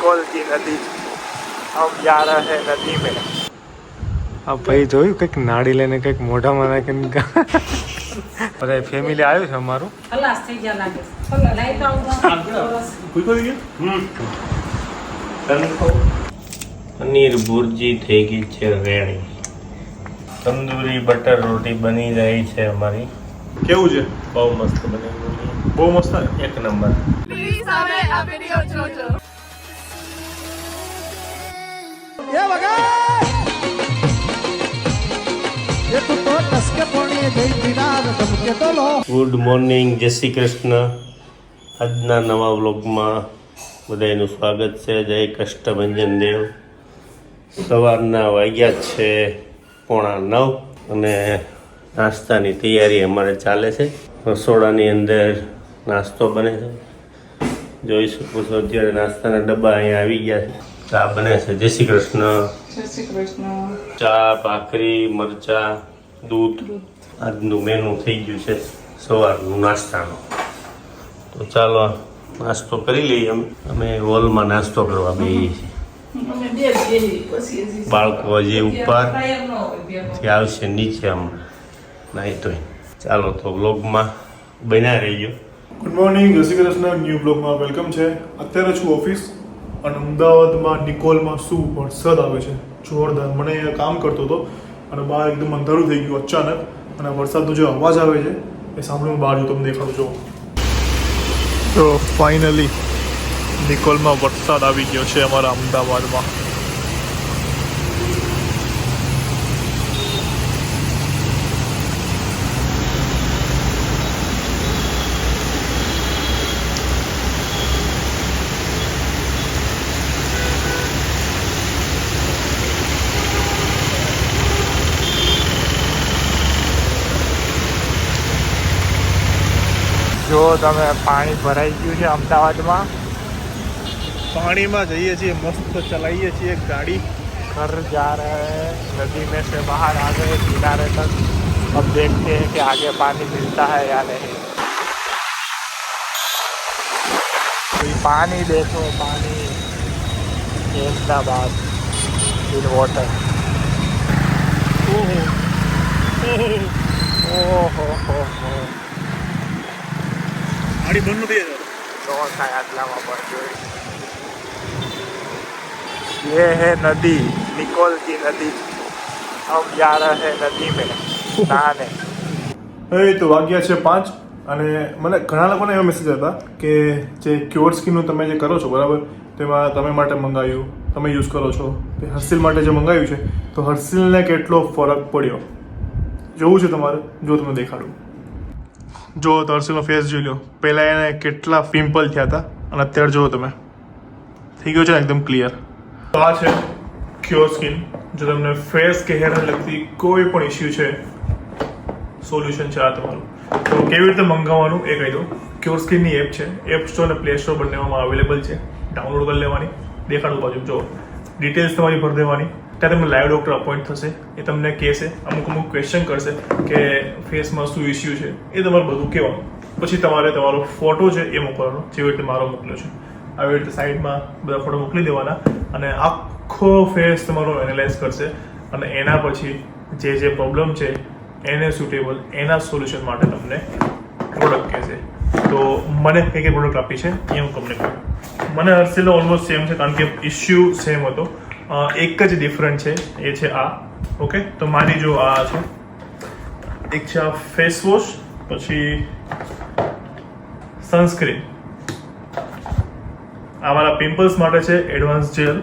Nicol की नदी। हम जा रहे हैं नदी में। अब भाई જોયું કંઈક નાડી લઈને કંઈક મોઢામાં નાખીને અરે ફેમિલી આવ્યું છે અમારું. ખલાસ થઈ ગયા લાગે. લાઈટ આવું. પનીર ભુરજી થઈ ગઈ છે રેડી. તંદૂરી બટર રોટી બની રહી છે અમારી. કેવું છે? બહુ મસ્ત બની. બહુ મસ્ત એક નંબર. પ્લીઝ હવે આ વિડિયો જોજો. ગુડ મોર્નિંગ, જય શ્રી કૃષ્ણ. આજના નવા વ્લોગમાં બધાનું સ્વાગત છે. જય કષ્ટભંજન દેવ. સવારના વાગ્યા છે 8:45 અને નાસ્તાની તૈયારી અમારે ચાલે છે. રસોડાની અંદર નાસ્તો બને છે. જોઈ શકો છો અત્યારે નાસ્તાના ડબ્બા અહીંયા આવી ગયા છે. ચા બને છે. જય શ્રી કૃષ્ણ. જય શ્રી કૃષ્ણ. ચા, ભાખરી, મરચા, દૂધ. આજનું મેનુ થઈ ગયું છે સવારનું નાસ્તાનું. તો ચાલો નાસ્તો કરી લઈએ. અમે હોલમાં નાસ્તો કરવા બેસીએ છીએ. બાળકો હજી ઉપરથી આવશે નીચે હમણાં નહીં તો. ચાલો તો વ્લોગમાં બન્યા રહીજો. ગુડ મોર્નિંગ, જય શ્રી કૃષ્ણ. ન્યૂ બ્લોગમાં વેલકમ છે. અત્યારે છું ઓફિસ અને અમદાવાદમાં નિકોલમાં શું વરસાદ આવે છે જોરદાર. મને અહીંયા કામ કરતો હતો અને બહાર એકદમ અંધારું થઈ ગયું અચાનક અને વરસાદનો જે અવાજ આવે છે એ સાંભળીને બહાર જો તમને દેખાડું છું. તો ફાઇનલી નિકોલમાં વરસાદ આવી ગયો છે અમારા અમદાવાદમાં. જો તમે પાણી ભરાઈ ગયું છે અમદાવાદમાં. પાણીમાં જઈએ છીએ, મસ્ત ચલાવીએ છીએ ગાડી. घर जा रहे हैं, नदी में से बाहर आ गए किनारे तक. अब देखते हैं कि आगे पानी मिलता है या नहीं. पानी देखो, पानी अहमदाबाद इन वाटर. ઓહો ગાડી બંધ નથી થઈ. तो आटलाમાં પણ જોઈ. ये है नदी, निकोल की नदी. हम जा रहे हैं नदी में नहाने. હવે તો વાગ્યા છે 5 અને મને ઘણા લોકોને એવો મેસેજ હતા કે જે ક્યોર સ્કીનનું તમે જે કરો છો બરાબર, તેમાં તમે માટે મંગાવ્યું, તમે યુઝ કરો છો, તે હર્સિલ માટે જે મંગાવ્યું છે તો હર્સિલને કેટલો ફરક પડ્યો જોવું છે તમારે. જો તમને દેખાડું. જો તો હર્સિલનો ફેસ જોઈ લો. પહેલાં એને કેટલા પિમ્પલ થયા હતા અને અત્યારે જુઓ તમે થઈ ગયો છે એકદમ ક્લિયર. તો આ છે ક્યોર સ્કીન. જો તમને ફેસ કે હેરને લગતી કોઈ પણ ઇસ્યુ છે, સોલ્યુશન છે આ તમારું. તો કેવી રીતે મંગાવવાનું એ કહી દઉં. ક્યોર સ્કીનની એપ છે, એપ સ્ટોર અને પ્લે સ્ટોર બંનેમાં અવેલેબલ છે. ડાઉનલોડ કરી લેવાની. દેખાડું બાજુ જો ડિટેલ્સ તમારી ભરી દેવાની. ત્યાં તમને લાઈવ ડૉક્ટર અપોઇન્ટ થશે. એ તમને કહેશે, અમુક ક્વેશ્ચન કરશે કે ફેસમાં શું ઇસ્યુ છે એ તમારે બધું કહેવાનું. પછી તમારે તમારો ફોટો છે એ મોકલવાનો, જેવી રીતે મારો મોકલ્યો છે. આવી રીતે સાઈડમાં બધા ફોટો મોકલી દેવાના અને આખો ફેસ તમારો એનાલાઇઝ કરશે અને એના પછી જે પ્રોબ્લેમ છે એને સુટેબલ એના સોલ્યુશન માટે તમને પ્રોડક્ટ કહેશે. તો મને કઈ પ્રોડક્ટ આપી છે એ હું તમને કહું. મને હર્સિલનો ઓલમોસ્ટ સેમ છે કારણ કે ઇસ્યુ સેમ હતો. એક જ ડિફરન્ટ છે, એ છે આ. ઓકે, તો મારી જો આ છે, એક છે આ ફેસ વોશ, પછી સનસ્ક્રીન. આ મારા પિમ્પલ્સ માટે છે એડવાન્સ જેલ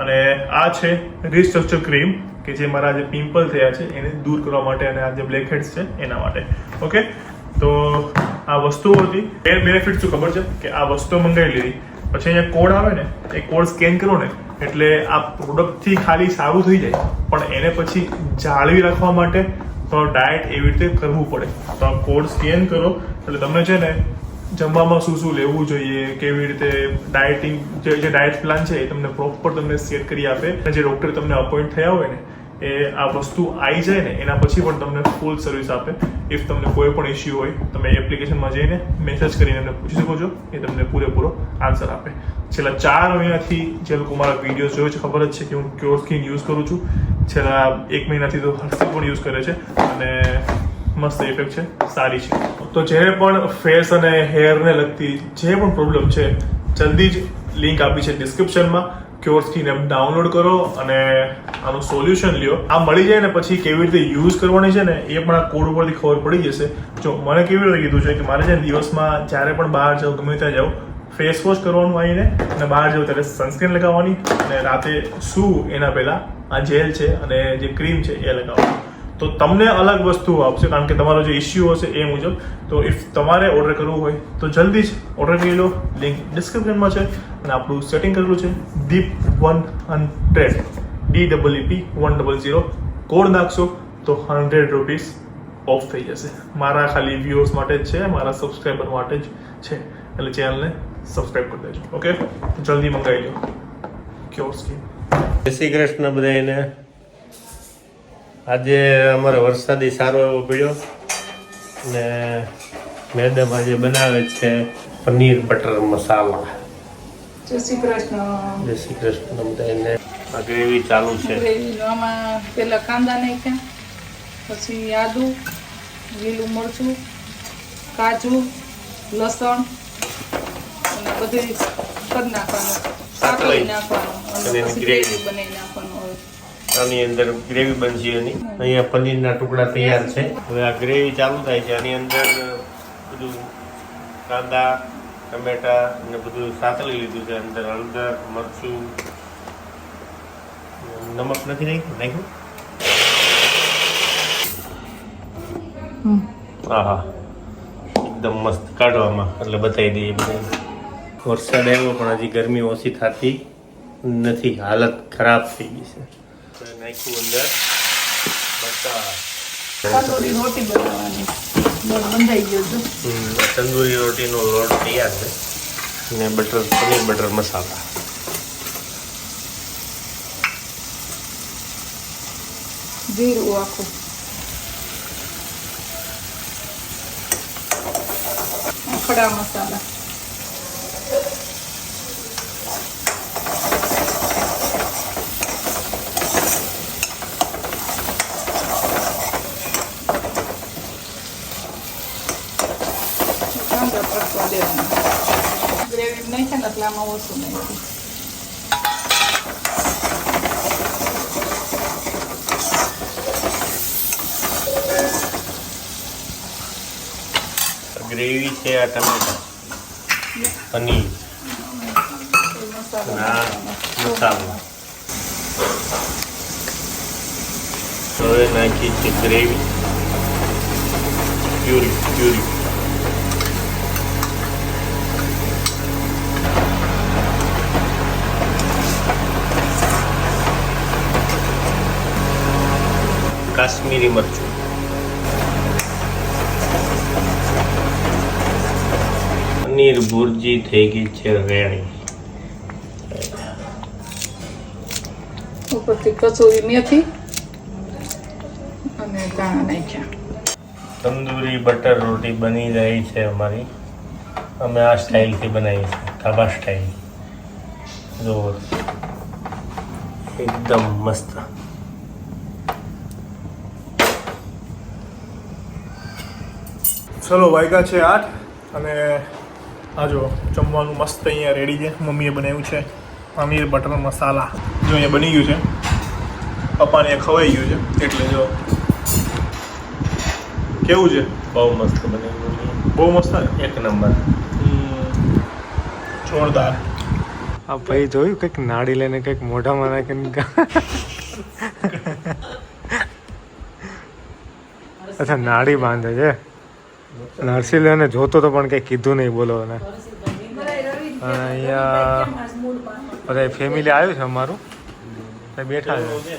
અને આ છે રિસ્ટ્રક્ચર ક્રીમ કે જે મારા જે પિમ્પલ થયા છે એને દૂર કરવા માટે અને આ જે બ્લેક હેડ્સ છે એના માટે. ઓકે, તો આ વસ્તુઓ હતી. એ બેનિફિટ શું ખબર છે કે આ વસ્તુઓ મંગાવી લીધી પછી અહીંયા કોડ આવે ને, એ કોડ સ્કેન કરો ને એટલે આ પ્રોડક્ટથી ખાલી સારું થઈ જાય, પણ એને પછી જાળવી રાખવા માટે તમારું ડાયટ એવી રીતે કરવું પડે. તો આ કોડ સ્કેન કરો એટલે તમને છે ને જમવામાં શું શું લેવું જોઈએ, કેવી રીતે ડાયટિંગ જે ડાયટ પ્લાન છે એ તમને પ્રોપર તમને સેટ કરી આપે. અને જે ડૉક્ટર તમને અપોઇન્ટ થયા હોય ને એ આ વસ્તુ આવી જાય ને એના પછી પણ તમને ફૂલ સર્વિસ આપે. ઇફ તમને કોઈ પણ ઇશ્યુ હોય તમે એપ્લિકેશનમાં જઈને મેસેજ કરીને એમને પૂછી શકો છો, એ તમને પૂરેપૂરો આન્સર આપે. છેલ્લા 4 મહિનાથી જે લોકો મારા વિડીયોઝ જોવે છે ખબર જ છે કે હું ક્યોર સ્કિન યુઝ કરું છું. છેલ્લા 1 મહિનાથી તો હર્ષિલ પણ યુઝ કરે છે અને મસ્ત ઇફેક્ટ છે, સારી છે. તો જેને પણ ફેસ અને હેરને લગતી જે પણ પ્રોબ્લેમ છે, જલ્દી જ લિંક આપી છે ડિસ્ક્રિપ્શનમાં. ક્યોર સ્કિન એપ ડાઉનલોડ કરો અને આનું સોલ્યુશન લ્યો. આ મળી જાય ને પછી કેવી રીતે યુઝ કરવાની છે ને એ પણ આ કોડ ઉપરથી ખબર પડી જશે. જો મને કેવી રીતે કીધું છે કે મારે છે દિવસમાં જ્યારે પણ બહાર જાઉં, ગમે ત્યાં જાઉં, ફેસ વોશ કરવાનું આવીને અને બહાર જાઉં ત્યારે સનસ્ક્રીન લગાવવાની અને રાતે શું એના પહેલાં આ જેલ છે અને જે ક્રીમ છે એ લગાવવાની. તો તમને અલગ વસ્તુ આપશે કારણ કે તમારો જે ઇશ્યુ હશે એ મુજબ. તો ઇફ તમારે ઓર્ડર કરવું હોય તો જલ્દી જ ઓર્ડર કરી લો. લિંક ડિસ્ક્રિપ્શનમાં છે અને આપણું સેટિંગ કરેલું છે દીપ100 DEEP100. કોડ નાખશો તો 100 રૂપીસ ઓફ થઈ જશે. મારા ખાલી વ્યુઅર્સ માટે જ છે, મારા સબસ્ક્રાઈબર માટે જ છે, એટલે ચેનલને સબસ્ક્રાઈબ કરી દેજો. ઓકે, જલ્દી મંગાવી લો ક્યોર સ્કિન. જય શ્રી કૃષ્ણ બધાને. આજે અમારે વરસાદી સારો એવો પડ્યો ને મેડમ આજે બનાવે છે પનીર બટર મસાલા. જય શ્રી કૃષ્ણ. જય શ્રી કૃષ્ણ બધાને. આ ગ્રેવી ચાલુ છે. ગ્રેવીનો આમાં પેલા કાંદા નાખ્યા, પછી આદુ, લીલું મરચું, કાજુ, લસણ અને બધું કરી નાખવાનું, સાતળી નાખવાનું અને પછી ગ્રેવી બનાવી નાખવાનું. આની અંદર ગ્રેવી બનશે એની. અહીંયા પનીરના ટુકડા તૈયાર છે. હવે આ ગ્રેવી ચાલુ થાય છે. આની અંદર બધું કાંદા, ટમેટા ને બધું સાતળી લીધું છે. અંદર હળદર, મરચું, નમક નથી નાખ્યું. હા, એકદમ મસ્ત કાઢવામાં એટલે બતાવી દઈએ બધા. વરસાદ આવ્યો પણ હજી ગરમી ઓછી થતી નથી, હાલત ખરાબ થઈ ગઈ છે. નાખ્યું અંદર બટર. તંદૂરી રોટી બનાવવાની, લોટ બંધાઈ ગયો છે. તંદૂરી રોટીનો લોટ તૈયાર છે ને પનીર બટર મસાલા. જીરું આખું, ખડા મસાલા, ગ્રેવી નાખે ને એટલે આમાં ઓછું નાખ્યું. ગ્રેવી છે, આ ટમેટા, પનીર, આ મસાલો. હવે નાખી છે ગ્રેવી, પ્યુરી. કાશ્મીરી મરચું, પનીર ભુરજી થઈ ગઈ છે રેડી. ઉપરથી કસૂરી મેથી અને ધાણા નાખ્યા. તંદૂરી બટર રોટી બની રહી છે અમારી. અમે આ સ્ટાઇલથી બનાવી છે, ધાબા સ્ટાઇલ. જો એકદમ મસ્ત. ચલો, વાગ્યા છે 8 અને આ જો જમવાનું મસ્ત અહીંયા રેડી છે. મમ્મીએ બનાવ્યું છે પનીર બટર મસાલા. જો અહીંયા બની ગયું છે, પપ્પાને ખવાઈ ગયું છે. એટલે જો કેવું છે, બહુ મસ્ત બનાવ્યું. બહુ મસ્ત ને, એક નંબર, જોરદાર. આ ભાઈ જોયું કંઈક નાડી લઈને કંઈક મોઢામાં નાખીને અચ્છા નાડી બાંધે છે. નરસિંહને જોતો તો પણ કંઈ કીધું નહીં, બોલો. અને અહીંયા બધા ફેમિલી આવ્યું છે અમારું, બેઠા છે.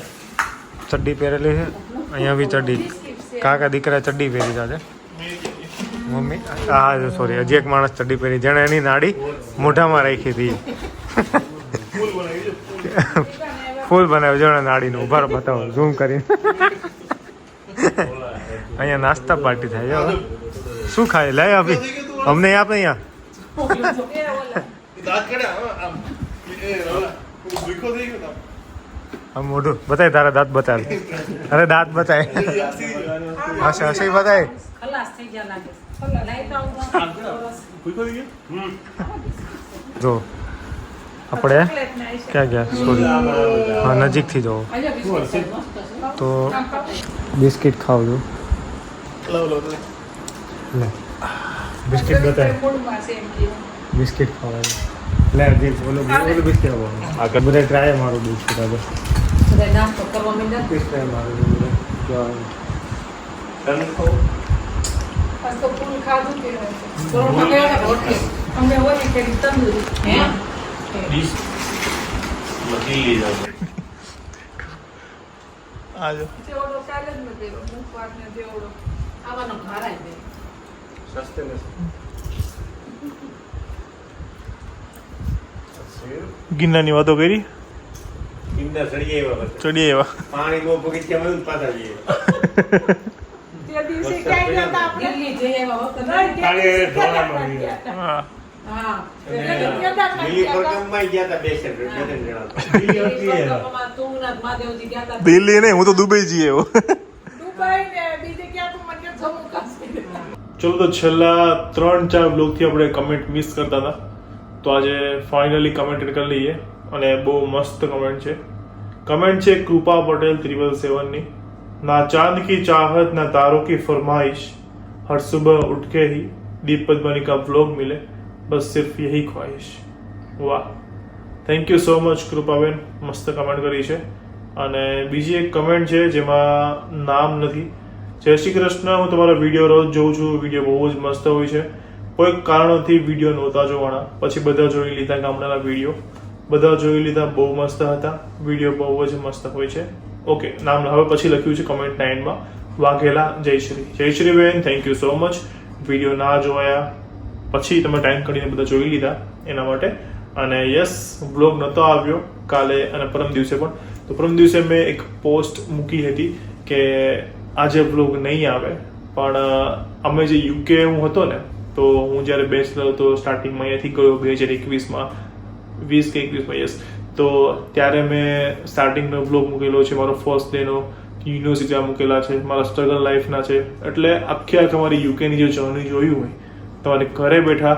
ચડ્ડી પહેરેલી છે, અહીંયા બી ચડ્ડી, કાકા દીકરા ચડ્ડી પહેરી છે. મમ્મી હા સોરી, હજી એક માણસ ચડ્ડી પહેરી, જેણે એની નાડી મોઢામાં રાખી હતી. ફૂલ બનાવ્યું જો નાડીનું ઉભા રહો, બતાવો ઝૂમ કરીને. અહીંયા નાસ્તા પાર્ટી થાય છે. શું ખાય લે અભી અમને આપ અહીંયા. આમ મોઢું બતાય, તારા દાંત બતાવે. અરે દાંત બતાય. હશે હશે બતાય. ખલાસ થઈ ગયા લાગે છે. લઈ તો આવું. જો આપણે ક્યાં ગયા? સોરી, હા નજીકથી જવો તો બિસ્કિટ ખાવ છો. લે બિસ્કિટ બતાય. બિસ્કિટ ખાવા લે જે ઓલું બિસ્કિટ આવવાનું આગળ બધા ટ્રાય મારું બિસ્કિટ આગળ બધા નાસ્તો કરવા માંડ્યા. ટ્રાય મારું તો ફૂલ ખાધું કે કોરોના ગયો ને રોટલી અમને હોય ને કે તંદુરી હે આજો જેવડો કાલે જ ન દેવો મુખવાસ ને જેવડો આવાનો ઘારાય દે. સસ્તે ને ગિરનારની વાતો કરી ઇન્દર ચડી આવ્યા પછી. ચડી આવ્યા પાણી બહુ પગથિયા માં પાછા જઈએ. તે દિવસે ક્યાં ગયા હતા આપણે દિલ્હી જઈ આવ્યા વખત ખાલી ઢોળામાં ગયા. હા હા દિલ્હી પ્રોગ્રામમાં ગયા હતા બે ત્રણ જણા. દિલ્હી તુંગનાથ મહાદેવજી ગયા હતા. દિલ્હી નહીં, હું તો દુબઈ જઈએ એવો. દુબઈ ને બીજે ક્યાં તો મને જમ્મુ કાશ્મીર ચલો તો છેલ્લા 3-4 બ્લોગથી આપણે કમેન્ટ મિસ કરતા હતા, તો આજે ફાઇનલી કમેન્ટ કરી લઈએ. અને બહુ મસ્ત કમેન્ટ છે. કમેન્ટ છે કૃપા પટેલ 777 ની. ના ચાंद की चाहत ना तारों की फरमाइश, हर सुबह उठ के ही दीप पद्मनी का व्लॉग मिले, बस सिर्फ यही ख्वाहिश. વાહ, થેન્ક યુ સો મચ કૃપાબેન, મસ્ત કમેન્ટ કરી છે. અને બીજી એક કમેન્ટ છે જેમાં નામ નથી. જય શ્રી કૃષ્ણ, હું તમારા વિડીયો રોજ જોઉં છું, વિડીયો બહુ જ મસ્ત હોય છે. કોઈક કારણોથી વિડીયો નહોતા જોવાના, પછી બધા જોઈ લીધા ગામડાના વિડીયો, બધા જોઈ લીધા, બહુ મસ્ત હતા વિડીયો, બહુ જ મસ્ત હોય છે. ઓકે, નામ હવે પછી લખ્યું છે કમેન્ટના એન્ડમાં, વાઘેલા જયશ્રી. જયશ્રી બેન, thank you so much. Video ના જોયા પછી તમે ટાઈમ કાઢીને બધા જોઈ લીધા એના માટે. અને યસ, બ્લોગ નહોતો આવ્યો કાલે અને પરમ દિવસે પણ. તો પરમ દિવસે મેં એક પોસ્ટ મૂકી હતી કે આજે બ્લોગ નહીં આવે, પણ અમે જે યુકે હું હતો ને, તો હું જ્યારે બેચલર હતો સ્ટાર્ટિંગમાં અહીંયાથી ગયો 2021માં, 20 કે 21માં, યસ. તો ત્યારે મેં સ્ટાર્ટિંગનો બ્લોગ મૂકેલો છે, મારો ફર્સ્ટ ડેનો, યુનિવર્સિટીમાં મૂકેલા છે, મારા સ્ટ્રગલ લાઈફના છે. એટલે આખી મારી યુકેની જે જર્ની જોયું હોય, તમારે ઘરે બેઠા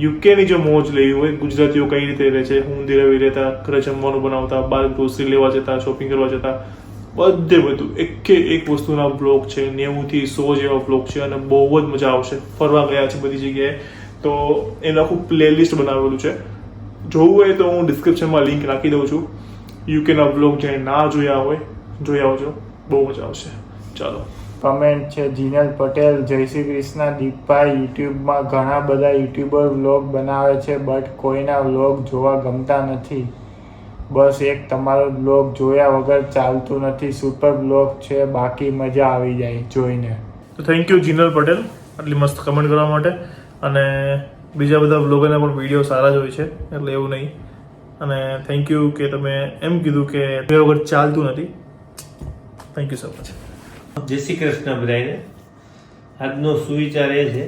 યુકેની જો મોજ લેવી હોય, ગુજરાતીઓ કઈ રીતે રહે છે, ઊંધી રવી રહેતા, ઘરે જમવાનું બનાવતા, બહાર ગ્રોસરી લેવા જતા, શોપિંગ કરવા જતા, બધું એકે એક વસ્તુના બ્લોગ છે. 90 થી 100 જેવા બ્લોગ છે અને બહુ જ મજા આવશે. ફરવા ગયા છે બધી જગ્યાએ, તો એનું આખું પ્લેલિસ્ટ બનાવેલું છે. જોવું હોય તો હું ડિસ્ક્રિપ્શનમાં લિંક રાખી દઉં છું. યુકેના બ્લોગ જે ના જોયા હોય જોઈ આવજો, બહુ મજા આવશે. ચાલો. કમેન્ટ છે જીનલ પટેલ, જય શ્રી કૃષ્ણ દીપભાઈ. યુટ્યુબમાં ઘણા બધા યુટ્યુબર વ્લોગ બનાવે છે, બટ કોઈના વ્લોગ જોવા ગમતા નથી. બસ એક તમારો વ્લોગ જોયા વગર ચાલતું નથી. સુપર વ્લોગ છે, બાકી મજા આવી જાય જોઈને. તો થેન્ક યુ જીનલ પટેલ આટલી મસ્ત કમેન્ટ કરવા માટે. અને બીજા બધા વ્લોગરના પણ વિડીયો સારા જ હોય છે, એટલે એવું નહીં. અને થેન્ક યુ કે તમે એમ કીધું કે જોયા વગર ચાલતું નથી. Thank you so much. જય શ્રી કૃષ્ણ બધાને. આજનો સુવિચાર એ છે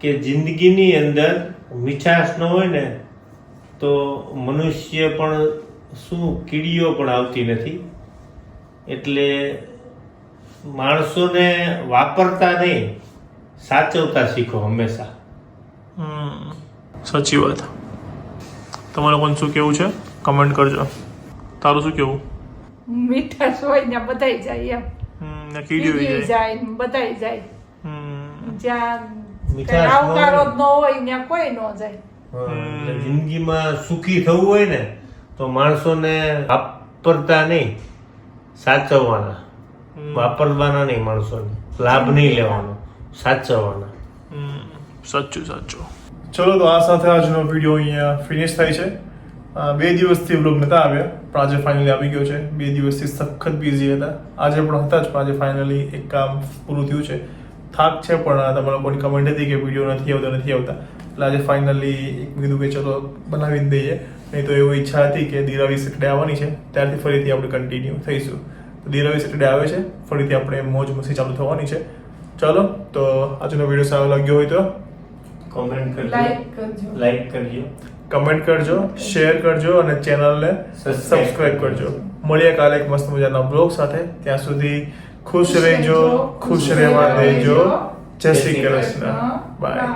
કે જિંદગીની અંદર મીઠાશ ન હોય ને તો મનુષ્ય પણ શું, કીડીઓ પણ આવતી નથી. એટલે માણસોને વાપરતા નહીં, સાચવતા શીખો હંમેશા. સાચી વાત. તમારે કોણ શું કેવું છે કમેન્ટ કરજો. તારું શું કેવું? મીઠાશ હોય ને બધાય જાય એમ કીડીઓ કીડી જાય ને બધાય જાય. જ્યાં મીઠાશ કઈ આવકારો ન જ ન હોય ત્યાં કોઈ ન જાય. એટલે જિંદગીમાં સુખી થવું હોય ને તો માણસોને વાપરતા નહીં, સાચવવાના. વાપરવાના નહીં, માણસોને લાભ નહીં લેવાનો, સાચવવાના. સાચું. ચલો, તો આ સાથે આજનો વિડીયો અહીંયા ફિનિશ થાય છે. 2 દિવસથી વ્લોગ નતા આવ્યા, પણ આજે ફાઇનલી આવી ગયો છે. 2 દિવસથી સખત બિઝી હતા. આજે પણ હતા જ, પણ આજે ફાઇનલી એક કામ પૂરું થયું છે. થાક છે, પણ તમારા લોકોની કમેન્ટ હતી કે વિડીયો નથી આવતા. એટલે આજે ફાઇનલી કીધું કે ચલો બનાવી જ દઈએ. નહીં તો એવી ઈચ્છા હતી કે દિરાવી સેટરડે આવવાની છે, ત્યારથી ફરીથી આપણે કન્ટિન્યુ થઈશું. તો દિરાવી સેટરડે આવે છે, ફરીથી આપણે મોજ મસ્તી ચાલુ થવાની છે. ચાલો, તો આજનો વિડીયો સારો લાગ્યો હોય તો કોમેન્ટ કરજો, લાઈક કરજો. લાઈક કરજો, કમેન્ટ કરજો, શેર કરજો અને ચેનલને સબસ્ક્રાઇબ કરજો. મળીએ કાલે એક મસ્ત મજાના બ્લોગ સાથે. ત્યાં સુધી ખુશ રહેજો, ખુશ રહેવા દેજો. જય શ્રી કૃષ્ણ. બાય.